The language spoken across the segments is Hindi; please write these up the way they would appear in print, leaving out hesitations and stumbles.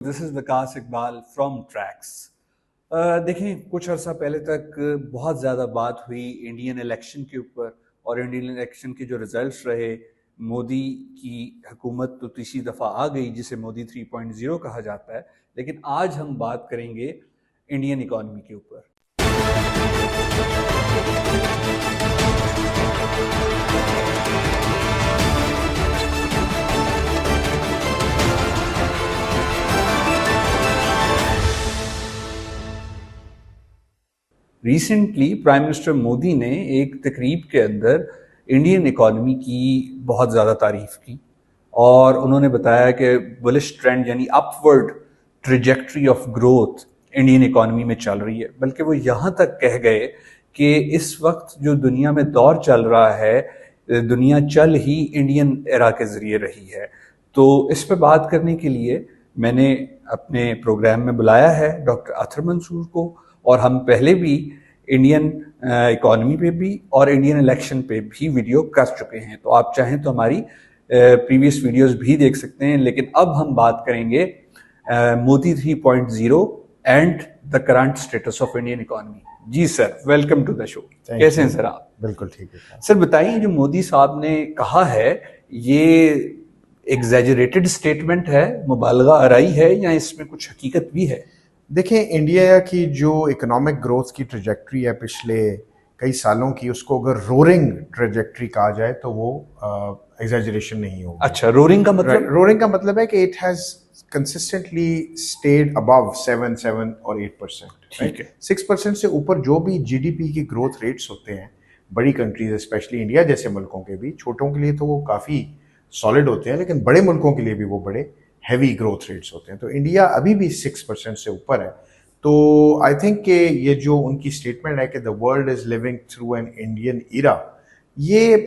This is Vikas Iqbal from tracks. देखें, कुछ अर्सा पहले तक बहुत ज़्यादा बात हुई इंडियन इलेक्शन के ऊपर, और इंडियन इलेक्शन के जो रिजल्ट्स रहे, मोदी की हुकूमत तो तीसरी दफ़ा आ गई, जिसे मोदी 3.0 कहा जाता है। लेकिन आज हम बात करेंगे इंडियन इकॉनमी के ऊपर। रिसेंटली प्राइम मिनिस्टर मोदी ने एक तकरीब के अंदर इंडियन इकॉनमी की बहुत ज़्यादा तारीफ की, और उन्होंने बताया कि बुलिश ट्रेंड यानी upward trajectory of growth Indian economy में चल रही है। बल्कि वो यहाँ तक कह गए कि इस वक्त जो दुनिया में दौर चल रहा है, दुनिया चल ही इंडियन एरा के ज़रिए रही है। तो इस पर बात करने के लिए मैंने अपने प्रोग्राम में बुलाया है डॉक्टर अतहर मंसूर को, और हम पहले भी इंडियन इकॉनमी पे भी और इंडियन इलेक्शन पे भी वीडियो कर चुके हैं। तो आप चाहें तो हमारी प्रीवियस वीडियोस भी देख सकते हैं। लेकिन अब हम बात करेंगे Modi 3.0 and the current status of Indian economy. जी sir, welcome to the show. कैसे हैं सर आप? बिल्कुल ठीक है सर, बताइए, जो मोदी साहब ने कहा है, ये एग्जैजरेटेड स्टेटमेंट है, मुबालगा आराई है, या इसमें कुछ हकीकत भी है? देखिए, इंडिया की जो इकोनॉमिक ग्रोथ की ट्रेजेक्ट्री है पिछले कई सालों की, उसको अगर रोरिंग ट्रेजेक्ट्री कहा जाए तो वो एग्जैजरेशन नहीं होगा। अच्छा, रोरिंग का मतलब? रोरिंग का मतलब है कि it has consistently stayed above 7 और 8%। ठीक है। 6% से ऊपर जो भी जीडीपी की ग्रोथ रेट्स होते हैं बड़ी कंट्रीज, स्पेशली इंडिया जैसे मुल्कों के भी, छोटों के लिए तो वो काफ़ी सॉलिड होते हैं, लेकिन बड़े मुल्कों के लिए भी वो बड़े हैवी ग्रोथ रेट्स होते हैं। तो इंडिया अभी भी 6% से ऊपर है। तो आई थिंक कि ये जो उनकी स्टेटमेंट है कि the world is living through an Indian era, ये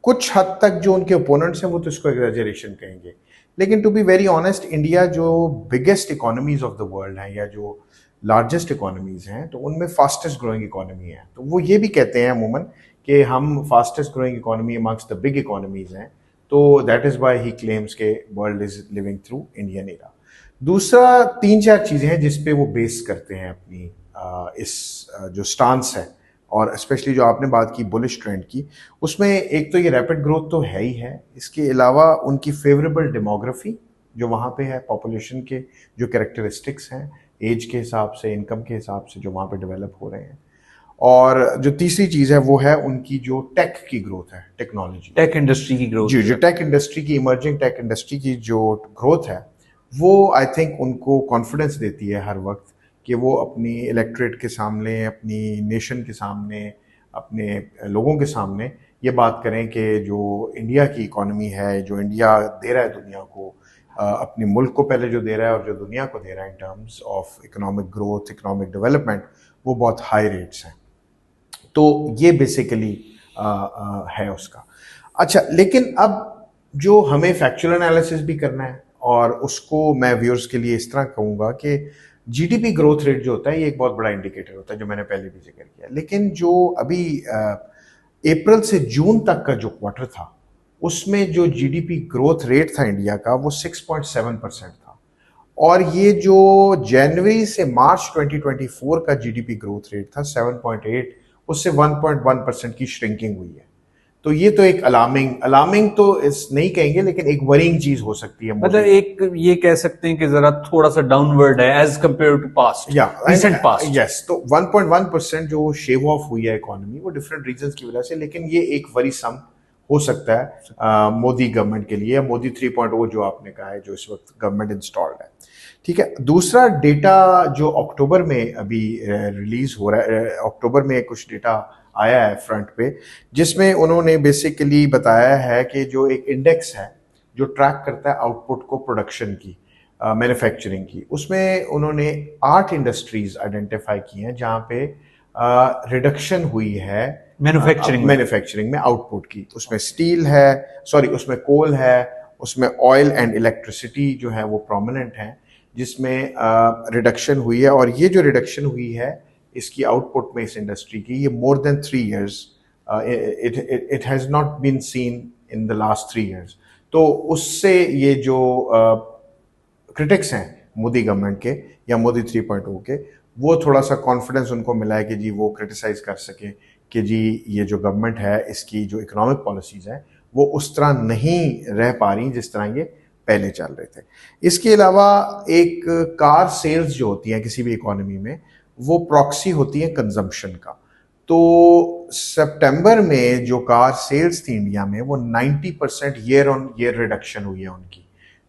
कुछ हद तक जो उनके ओपोनेंट्स हैं वो तो इसको एग्जैजरेशन कहेंगे, लेकिन to be very honest, India जो biggest economies of the world हैं या जो लार्जेस्ट इकोनॉमीज हैं, तो उनमें फास्टेस्ट ग्रोइंग इकोनॉमी है। तो वो ये भी कहते हैं अमूमन कि हम fastest growing economy amongst the big economies हैं। तो that is why he claims के world is living through Indian era. दूसरा, 3-4 चीजें हैं जिस पे वो बेस करते हैं अपनी इस जो स्टांस है, और स्पेशली जो आपने बात की बुलिश ट्रेंड की, उसमें एक तो ये रैपिड ग्रोथ तो है ही है, इसके अलावा उनकी फेवरेबल डेमोग्राफी जो वहाँ पे है, पॉपुलेशन के जो कैरेक्टरिस्टिक्स हैं, एज के हिसाब से, इनकम के हिसाब से जो वहाँ पे डेवलप हो रहे हैं, और जो तीसरी चीज़ है वो है उनकी जो टेक की ग्रोथ है, टेक्नोलॉजी, टेक इंडस्ट्री की ग्रोथ। जी, जो टेक इंडस्ट्री की, इमर्जिंग टेक इंडस्ट्री की जो ग्रोथ है, वो आई थिंक उनको कॉन्फिडेंस देती है हर वक्त कि वो अपनी इलेक्ट्रेट के सामने, अपनी नेशन के सामने, अपने लोगों के सामने ये बात करें कि जो इंडिया की इकॉनमी है, जो इंडिया दे रहा है दुनिया को, अपने मुल्क को पहले जो दे रहा है और जो दुनिया को दे रहा है in terms of economic growth, economic development, वो बहुत हाई रेट्स हैं। तो ये बेसिकली है उसका। अच्छा, लेकिन अब जो हमें फैक्चुअल एनालिसिस भी करना है, और उसको मैं व्यूअर्स के लिए इस तरह कहूँगा कि जीडीपी ग्रोथ रेट जो होता है ये एक बहुत बड़ा इंडिकेटर होता है, जो मैंने पहले भी जिक्र किया। लेकिन जो अभी अप्रैल से जून तक का जो क्वार्टर था, उसमें जो जीडीपी ग्रोथ रेट था इंडिया का, वो 6.7% था। और ये जो जनवरी से मार्च 2024 का जीडीपी ग्रोथ रेट था 7.8, उससे 1.1% की श्रिंकिंग हुई है। तो ये तो एक अलार्मिंग तो इस नहीं कहेंगे, लेकिन एक वरिंग चीज हो सकती है। मतलब एक ये कह सकते हैं कि जरा थोड़ा सा डाउनवर्ड है as compare to past, recent past. Yes, तो 1.1% जो शेव ऑफ हुई है इकोनॉमी, वो डिफरेंट रीजंस की वजह से, लेकिन ये एक वरीसम हो सकता है मोदी गवर्नमेंट के लिए, मोदी 3.0 जो आपने कहा है, जो इस वक्त गवर्नमेंट इंस्टॉल्ड है। ठीक है। दूसरा डेटा जो अक्टूबर में अभी रिलीज हो रहा है, अक्टूबर में कुछ डेटा आया है फ्रंट पे, जिसमें उन्होंने बेसिकली बताया है कि जो एक इंडेक्स है जो ट्रैक करता है आउटपुट को, प्रोडक्शन की, मैन्युफैक्चरिंग की, उसमें उन्होंने 8 इंडस्ट्रीज आइडेंटिफाई की हैं जहां पे रिडक्शन हुई है मैन्युफैक्चरिंग में आउटपुट की। उसमें स्टील है, सॉरी, उसमें कोल है, उसमें ऑयल एंड इलेक्ट्रिसिटी जो है वो प्रोमिनेंट है, जिसमें रिडक्शन हुई है। और ये जो रिडक्शन हुई है इसकी आउटपुट में, इस इंडस्ट्री की, ये more than 3 years, it has not been seen in the last 3 years। तो उससे ये जो क्रिटिक्स हैं मोदी गवर्नमेंट के या मोदी 3.0 के, वो थोड़ा सा कॉन्फिडेंस उनको मिला है कि जी वो क्रिटिसाइज कर सके कि जी ये जो गवर्नमेंट है इसकी जो इकोनॉमिक पॉलिसीज हैं वो उस तरह नहीं रह पा रही जिस तरह ये पहले चल रहे थे। इसके अलावा एक कार सेल्स जो होती हैं किसी भी इकोनॉमी में, वो प्रॉक्सी होती है कंजम्पशन का। तो सितंबर में जो कार सेल्स थी इंडिया में वो 90% ईयर ऑन ईयर रिडक्शन हुई है उनकी।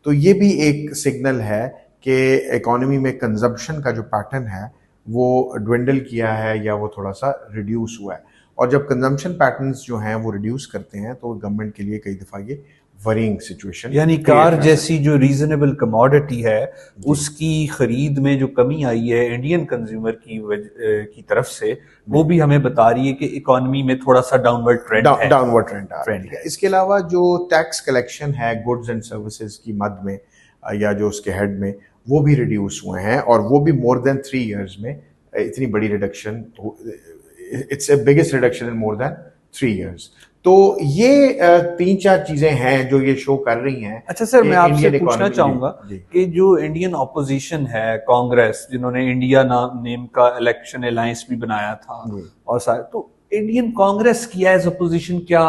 तो ये भी एक सिग्नल है कि इकोनॉमी में कंजम्पशन का जो पैटर्न है वो ड्विंडल किया है या वो थोड़ा सा रिड्यूस हुआ है। और जब कंजम्पशन पैटर्न्स जो हैं वो रिड्यूस करते हैं तो गवर्नमेंट के लिए कई दफ़ा ये वरीइंग सिचुएशन, यानी कार जैसी जो रीजनेबल कमोडिटी है उसकी खरीद में जो कमी आई है इंडियन कंज्यूमर की तरफ से, वो भी हमें बता रही है कि इकोनॉमी में थोड़ा सा डाउनवर्ड ट्रेंड आ रही है। इसके अलावा जो टैक्स कलेक्शन है गुड्स एंड सर्विसेज की मद में या जो उसके हेड में, वो भी रिड्यूस हुए हैं और वो भी मोर देन 3 इयर्स में इतनी बड़ी reduction, it's a biggest reduction in more than 3 years. तो ये 3-4 चीजें हैं जो ये शो कर रही हैं। अच्छा सर, मैं आपसे पूछना चाहूंगा कि जो इंडियन ऑपोजिशन है कांग्रेस, जिन्होंने इंडिया नेम का इलेक्शन अलायंस भी बनाया था और सारे, तो इंडियन कांग्रेस की एज अपोजिशन क्या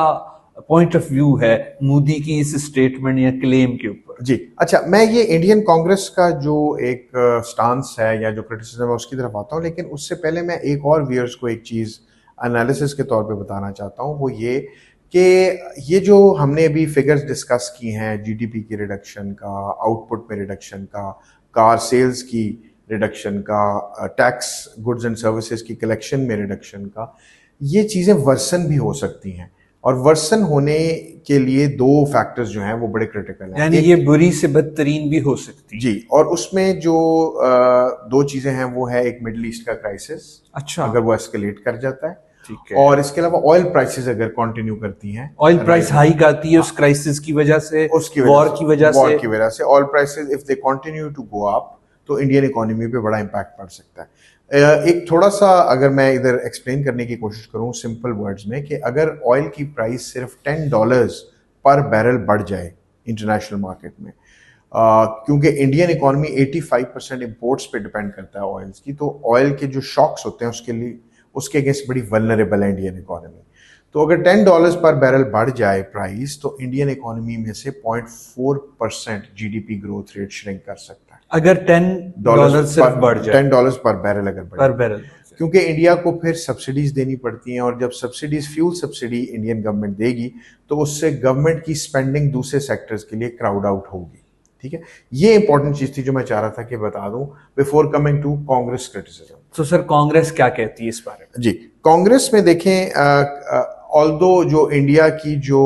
पॉइंट ऑफ व्यू है मोदी की इस स्टेटमेंट या क्लेम के ऊपर? जी अच्छा, मैं ये इंडियन कांग्रेस का जो एक स्टांस है या जो क्रिटिसिज्म है उसकी तरफ आता हूँ, लेकिन उससे पहले मैं एक और व्यूअर्स को एक चीज एनालिसिस के तौर पे बताना चाहता हूँ। वो ये कि ये जो हमने अभी फिगर्स डिस्कस की हैं, जीडीपी की रिडक्शन का, आउटपुट में रिडक्शन का, कार सेल्स की रिडक्शन का, टैक्स गुड्स एंड सर्विसेज की कलेक्शन में रिडक्शन का, ये चीज़ें वर्सन भी हो सकती हैं। और वर्सन होने के लिए 2 फैक्टर्स जो हैं वो बड़े क्रिटिकल हैं, यानी ये बुरी से बदतरीन भी हो सकती है। जी, और उसमें जो 2 चीज़ें हैं वो है एक मिडिल ईस्ट का क्राइसिस, अच्छा, अगर वो एस्केलेट कर जाता है, ठीक है, और इसके अलावा ऑयल प्राइसेस अगर कंटिन्यू करती हैं, ऑयल प्राइस हाइक आती है उस क्राइसिस की वजह से, उसकी वॉर की वजह से oil prices if they continue to go up तो इंडियन इकोनॉमी पे बड़ा इंपैक्ट पड़ सकता है। एक थोड़ा सा अगर मैं इधर एक्सप्लेन करने की कोशिश करूं सिंपल वर्ड्स में, कि अगर ऑयल की प्राइस सिर्फ $10 पर बैरल बढ़ जाए इंटरनेशनल मार्केट में, क्योंकि इंडियन इकोनॉमी 85% इंपोर्ट्स पे डिपेंड करता है ऑयल्स की, तो ऑयल के जो शॉक्स होते हैं उसके अगेंस्ट बड़ी वल्नरेबल है इंडियन इकोनॉमी। तो अगर $10 पर बैरल बढ़ जाए प्राइस, तो इंडियन इकोनॉमी में से 0.4% जीडीपी ग्रोथ रेट श्रिंक कर सकता है। अगर $10 सिर्फ बढ़ जाए, $10 पर बैरल अगर बढ़े, पर बैरल, क्योंकि इंडिया को फिर सब्सिडीज देनी पड़ती हैं, और जब subsidies, fuel subsidy Indian government देगी तो उससे गवर्नमेंट की स्पेंडिंग दूसरे सेक्टर्स के लिए क्राउड आउट होगी। ठीक है, ये इंपॉर्टेंट चीज थी जो मैं चाह रहा था कि बता दूं before coming to Congress criticism. तो सर कांग्रेस क्या कहती है इस बारे में? जी, कांग्रेस में देखें, ऑल्दो जो इंडिया की जो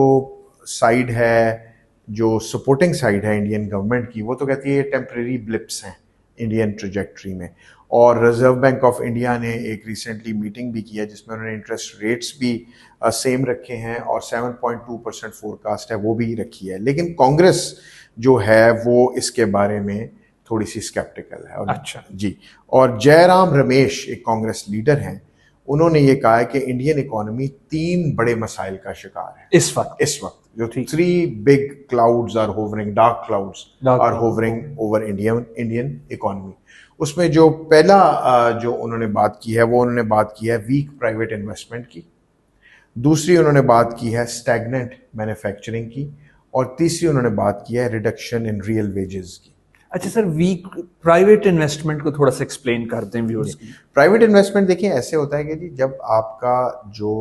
साइड है, जो सपोर्टिंग साइड है इंडियन गवर्नमेंट की, वो तो कहती है टेम्परेरी ब्लिप्स हैं इंडियन ट्रेजेक्ट्री में। और रिजर्व बैंक ऑफ इंडिया ने एक रिसेंटली मीटिंग भी की है जिसमें उन्होंने इंटरेस्ट रेट्स भी सेम रखे हैं और 7.2% फोरकास्ट है वो भी रखी है। लेकिन कांग्रेस जो है वो इसके बारे में थोड़ी सी स्केप्टिकल है। और अच्छा जी, और जयराम रमेश एक कांग्रेस लीडर हैं, उन्होंने ये कहा है कि इंडियन इकोनॉमी 3 बड़े मसाइल का शिकार है इस वक्त जो 3 big clouds are hovering, dark clouds are hovering over Indian economy. उसमें जो पहला जो उन्होंने बात की है, वो उन्होंने बात की है वीक प्राइवेट इन्वेस्टमेंट की, दूसरी उन्होंने बात की है स्टैग्नेंट मैन्युफैक्चरिंग की, और तीसरी उन्होंने बात की है रिडक्शन इन रियल वेजेस की। अच्छा सर, वीक प्राइवेट इन्वेस्टमेंट को थोड़ा सा एक्सप्लेन कर दें व्यूअर्स की। प्राइवेट इन्वेस्टमेंट देखिए ऐसे होता है कि जी, जब आपका जो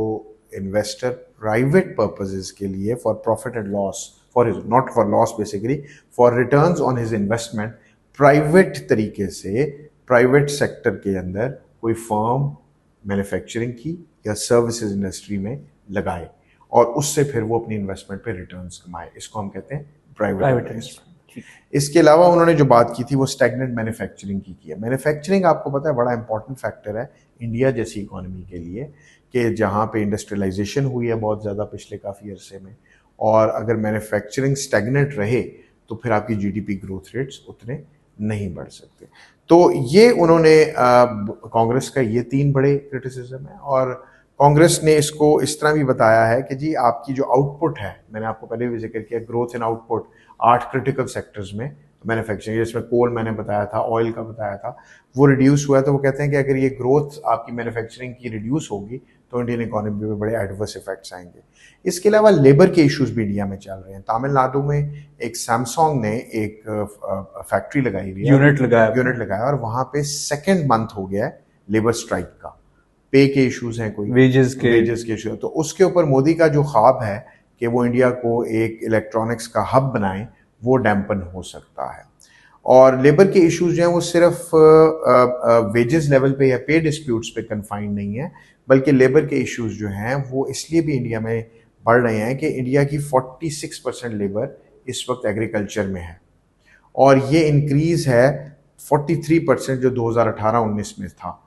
इन्वेस्टर प्राइवेट पर्पसेस के लिए for profit and loss, for not for loss basically, for returns on his investment, private तरीके से प्राइवेट सेक्टर के अंदर कोई फर्म मैन्युफैक्चरिंग की या सर्विसेज इंडस्ट्री में लगाए और उससे फिर वो अपनी इन्वेस्टमेंट पे रिटर्न्स कमाए, इसको हम कहते हैं प्राइवेट इन्वेस्टमेंट। इसके अलावा उन्होंने जो बात की थी वो स्टैग्नेंट मैन्युफैक्चरिंग की है। मैन्युफैक्चरिंग आपको पता है बड़ा इंपॉर्टेंट फैक्टर है इंडिया जैसी इकोनॉमी के लिए, कि जहाँ पे इंडस्ट्रियलाइजेशन हुई है बहुत ज़्यादा पिछले काफ़ी अरसे में, और अगर मैन्युफैक्चरिंग स्टैग्नेंट रहे तो फिर आपकी जीडीपी ग्रोथ रेट्स उतने नहीं बढ़ सकते। तो ये उन्होंने कांग्रेस का ये 3 बड़े क्रिटिसिज्म है, और कांग्रेस ने इसको इस तरह भी बताया है कि जी आपकी जो आउटपुट है, मैंने आपको पहले भी जिक्र किया, growth in output 8 critical sectors में मैन्युफैक्चरिंग, जिसमें कोल मैंने बताया था, ऑयल का बताया था, वो रिड्यूस हुआ है। तो वो कहते हैं कि अगर ये ग्रोथ आपकी मैन्युफैक्चरिंग की रिड्यूस होगी तो इंडियन इकोनॉमी में बड़े एडवर्स इफेक्ट्स आएंगे। इसके अलावा लेबर के इश्यूज भी इंडिया में चल रहे हैं। तमिलनाडु में एक सैमसंग ने एक फैक्ट्री लगाई हुई है, यूनिट लगाया, और वहाँ पे सेकेंड मंथ हो गया है लेबर स्ट्राइक का। पे के इश्यूज हैं, कोई वेजेस के इश्यूज, तो उसके ऊपर मोदी का जो ख्वाब है कि वो इंडिया को एक इलेक्ट्रॉनिक्स का हब बनाए, वो डैम्पन हो सकता है। और लेबर के इश्यूज जो हैं वो सिर्फ वेजेस लेवल पे या पे डिस्प्यूट्स पे कन्फाइंड नहीं है, बल्कि लेबर के इश्यूज जो हैं वो इसलिए भी इंडिया में बढ़ रहे हैं कि इंडिया की 46% लेबर इस वक्त एग्रीकल्चर में है, और ये इंक्रीज है 43% जो 2018-19 में था।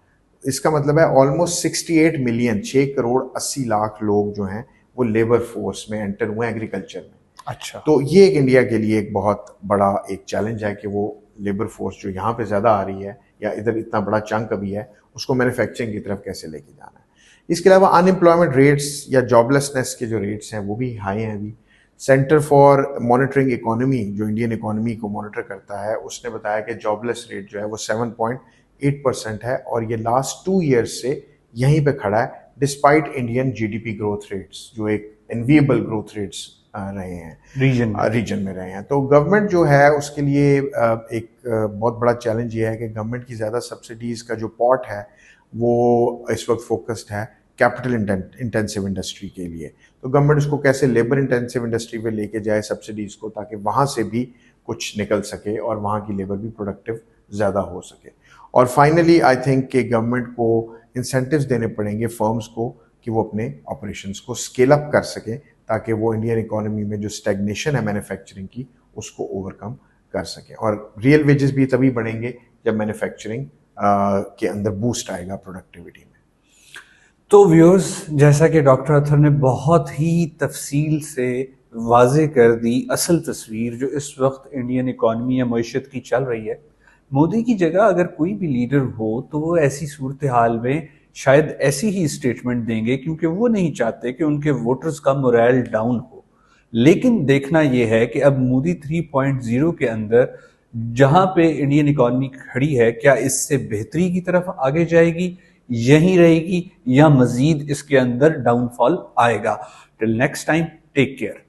इसका मतलब है ऑलमोस्ट 68 मिलियन, 6 करोड़ 80 लाख लोग जो हैं वो लेबर फोर्स में एंटर हुए एग्रीकल्चर में। अच्छा, तो ये एक इंडिया के लिए एक बहुत बड़ा एक चैलेंज है कि वो लेबर फोर्स जो यहाँ पे ज़्यादा आ रही है या इधर इतना बड़ा चंक अभी है, उसको मैन्युफैक्चरिंग की तरफ कैसे लेके जाना है। इसके अलावा अनएम्प्लॉयमेंट रेट्स या जॉबलेसनेस के जो रेट्स हैं वो भी हाई हैं अभी। सेंटर फॉर मॉनिटरिंग इकोनॉमी, जो इंडियन इकोनॉमी को मॉनिटर करता है, उसने बताया कि जॉबलेस रेट जो है वो 7.8% है, और ये लास्ट 2 ईयर्स से यहीं पे खड़ा है, despite Indian GDP growth rates जो एक एनविएबल ग्रोथ रेट्स रहे हैं रीजन में रहे हैं। तो गवर्नमेंट जो है उसके लिए एक बहुत बड़ा चैलेंज ये है कि गवर्नमेंट की ज़्यादा सब्सिडीज़ का जो पॉट है वो इस वक्त फोकस्ड है कैपिटल इंटेंसिव इंडस्ट्री के लिए। तो गवर्नमेंट उसको कैसे लेबर इंटेंसिव इंडस्ट्री पे लेके जाए सब्सिडीज़ को, ताकि वहाँ से भी कुछ निकल सके और वहाँ की लेबर भी प्रोडक्टिव ज़्यादा हो सके। और फाइनली आई थिंक कि गवर्नमेंट को इंसेंटिव्स देने पड़ेंगे फर्म्स को कि वो अपने ऑपरेशंस को स्केल अप कर सकें, ताकि वो इंडियन इकोनॉमी में जो स्टैग्नेशन है मैन्युफैक्चरिंग की उसको ओवरकम कर सकें। और रियल वेजेस भी तभी बढ़ेंगे जब मैन्युफैक्चरिंग के अंदर बूस्ट आएगा प्रोडक्टिविटी में। तो व्यूअर्स, जैसा कि डॉक्टर अथर ने बहुत ही तफसील से वाजे कर दी असल तस्वीर जो इस वक्त इंडियन इकॉनमी या मईशत की चल रही है, मोदी की जगह अगर कोई भी लीडर हो तो वो ऐसी सूरत हाल में शायद ऐसी ही स्टेटमेंट देंगे, क्योंकि वो नहीं चाहते कि उनके वोटर्स का मोरल डाउन हो। लेकिन देखना यह है कि अब मोदी 3.0 के अंदर जहां पे इंडियन इकॉनमी खड़ी है, क्या इससे बेहतरी की तरफ आगे जाएगी, यहीं रहेगी, या मजीद इसके अंदर डाउनफॉल आएगा। Till next time, take care.